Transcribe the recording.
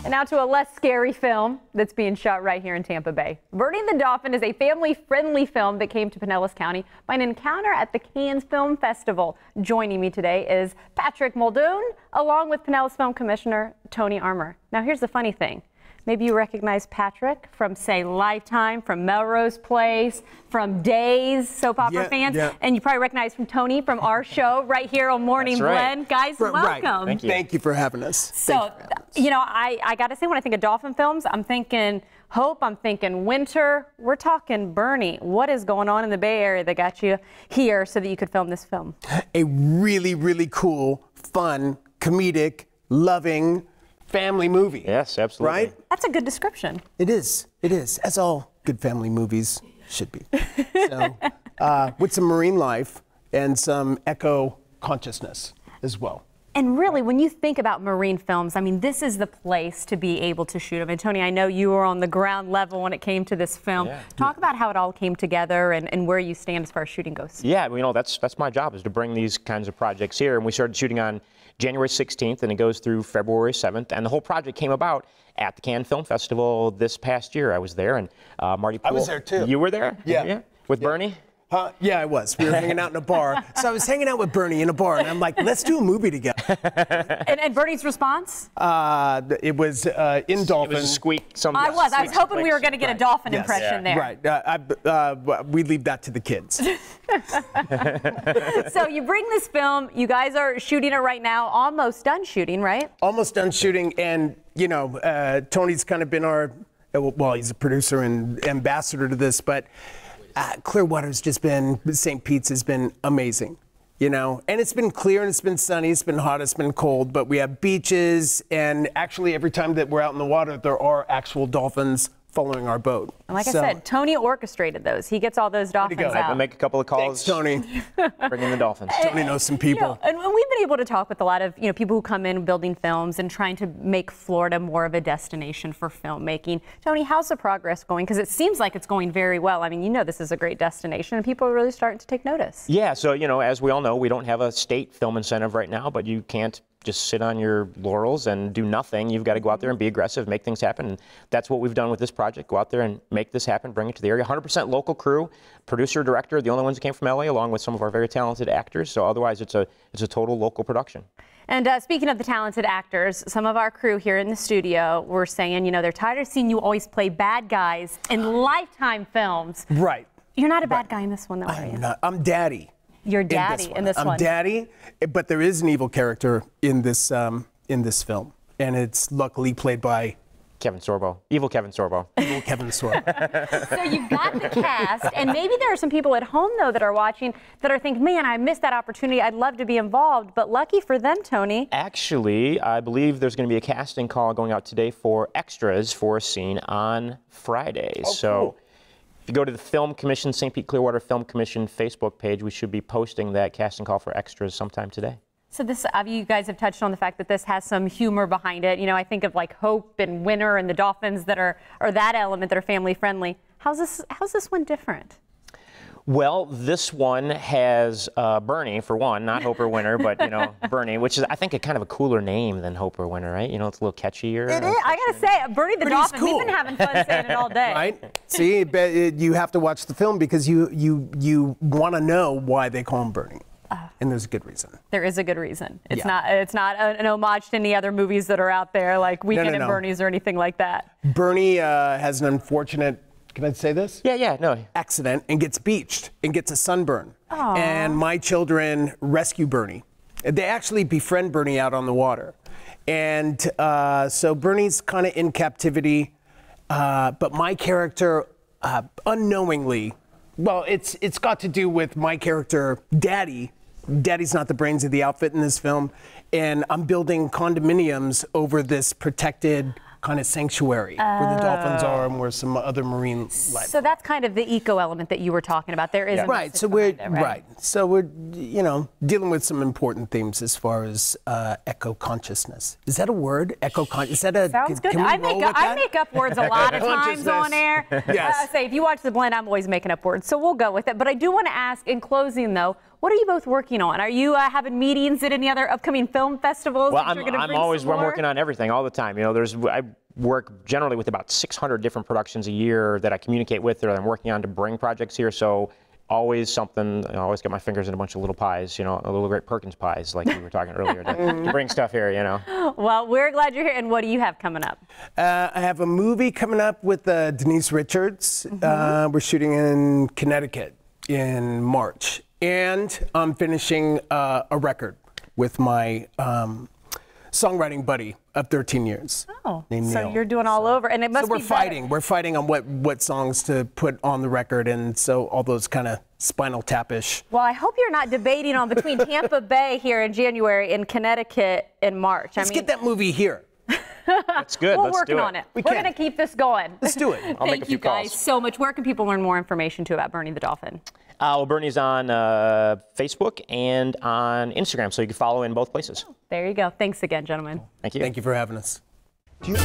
And now to a less scary film that's being shot right here in Tampa Bay. Bernie the Dolphin is a family-friendly film that came to Pinellas County by an encounter at the Cannes Film Festival. Joining me today is Patrick Muldoon, along with Pinellas Film Commissioner Tony Armour. Now, here's the funny thing. Maybe you recognize Patrick from, say, Lifetime, from Melrose Place, from Days, soap opera fans. Yeah. And you probably recognize from Tony from our show right here on Morning Blend. Guys, welcome. Thank you. Thank you for having us. So, you know, I got to say, when I think of Dolphin films, I'm thinking hope, I'm thinking winter. We're talking Bernie. What is going on in the Bay Area that got you here so that you could film this film? A really, really cool, fun, comedic, loving family movie. Yes, absolutely. Right? That's a good description. It is. It is. As all good family movies should be. So, with some marine life and some eco consciousness as well. And really, when you think about marine films, I mean, this is the place to be able to shoot them. And Tony, I know you were on the ground level when it came to this film. Yeah. Talk about how it all came together and where you stand as far as shooting goes. Yeah, well, you know, that's my job, is to bring these kinds of projects here. And we started shooting on January 16th, and it goes through February 7th. And the whole project came about at the Cannes Film Festival this past year. I was there, and Marty Poole. I was there, too. You were there? Yeah. With Bernie? Yeah, I was. We were hanging out in a bar. So I was hanging out with Bernie in a bar, and I'm like, let's do a movie together. And Bernie's response? It was in Dolphin. It was a squeak. I was hoping we were going to get a Dolphin impression there. Right. We leave that to the kids. So you bring this film. You guys are shooting it right now. Almost done shooting, right? Almost done shooting. And, you know, Tony's kind of been our, well, he's a producer and ambassador to this, but Clearwater's just been, St. Pete's has been amazing, you know, and it's been clear and it's been sunny, it's been hot, it's been cold, but we have beaches, and actually every time that we're out in the water, there are actual dolphins following our boat. And like I said, Tony orchestrated those. He gets all those dolphins out. I'll make a couple of calls. Thanks, Tony. Bring in the dolphins. Tony knows some people. You know, and we've been able to talk with a lot of, you know, people who come in building films and trying to make Florida more of a destination for filmmaking. Tony, how's the progress going? Because it seems like it's going very well. I mean, you know, this is a great destination, and people are really starting to take notice. Yeah, so, you know, as we all know, we don't have a state film incentive right now, but you can't just sit on your laurels and do nothing. You've got to go out there and be aggressive, make things happen. And that's what we've done with this project. Go out there and make this happen, bring it to the area. 100% local crew, producer, director, the only ones that came from LA, along with some of our very talented actors. So otherwise, it's a total local production. And speaking of the talented actors, some of our crew here in the studio were saying, you know, they're tired of seeing you always play bad guys in Lifetime films. Right. You're not a bad guy in this one, though, are you? I'm not. I'm Daddy. You're Daddy in this one. I'm Daddy, but there is an evil character in this film, and it's luckily played by Kevin Sorbo. Evil Kevin Sorbo. Evil Kevin Sorbo. So you've got the cast, and maybe there are some people at home, though, that are watching that are thinking, man, I missed that opportunity. I'd love to be involved. But lucky for them, Tony. Actually, I believe there's going to be a casting call going out today for extras for a scene on Friday. Oh, so cool. If you go to the Film Commission, St. Pete Clearwater Film Commission Facebook page, we should be posting that casting call for extras sometime today. So this, you guys have touched on the fact that this has some humor behind it. You know, I think of like Hope and Winter and the Dolphins that are, or that element that are family friendly. How's this one different? Well, this one has Bernie, for one, not Hope or Winter, but, you know, Bernie, which is, I think, a kind of a cooler name than Hope or Winter, right? You know, it's a little catchier. It is. I got to say, Bernie the Dolphin, cool. We've been having fun saying it all day. Right? See, you have to watch the film because you want to know why they call him Bernie. And there's a good reason. There is a good reason. It's not an homage to any other movies that are out there, like Weekend at Bernie's or anything like that. Bernie has an unfortunate, can I say this? Yeah, no. Accident, and gets beached and gets a sunburn. Aww. And my children rescue Bernie. They actually befriend Bernie out on the water. And so Bernie's kind of in captivity, but my character unknowingly, well, it's got to do with my character, Daddy. Daddy's not the brains of the outfit in this film, and I'm building condominiums over this protected kind of sanctuary where the dolphins are and where some other marine life. So that's kind of the eco element that you were talking about. There is right. So we're So we're dealing with some important themes as far as eco consciousness. Is that a word? Eco conscious. Is that a? Sounds good. I make up words a lot of times on air. Yes. I say if you watch The Blend, I'm always making up words. So we'll go with it. But I do want to ask in closing though, What are you both working on? Are you having meetings at any other upcoming film festivals? Well, that you're gonna I'm bring always some more? working on everything all the time. You know, I work generally with about 600 different productions a year that I communicate with or that I'm working on to bring projects here. So always something. I always get my fingers in a bunch of little pies. You know, a little Great Perkins pies, like we were talking earlier, to bring stuff here. You know. Well, we're glad you're here. And what do you have coming up? I have a movie coming up with Denise Richards. We're shooting in Connecticut in March. And I'm finishing a record with my songwriting buddy of 13 years. Oh, named so Neil. you're doing all over. And it must So we're be fighting. We're fighting on what songs to put on the record. And so all those kind of Spinal Tap-ish. Well, I hope you're not debating on between Tampa Bay here in January and Connecticut in March. Let's get that movie here. That's good. We're Let's working do it. on it. We We're can. going to keep this going. Let's do it. I'll make a few Thank you guys calls. so much. Where can people learn more information too about Bernie the Dolphin? Well, Bernie's on Facebook and on Instagram, so you can follow in both places. There you go. Thanks again, gentlemen. Thank you. Thank you for having us.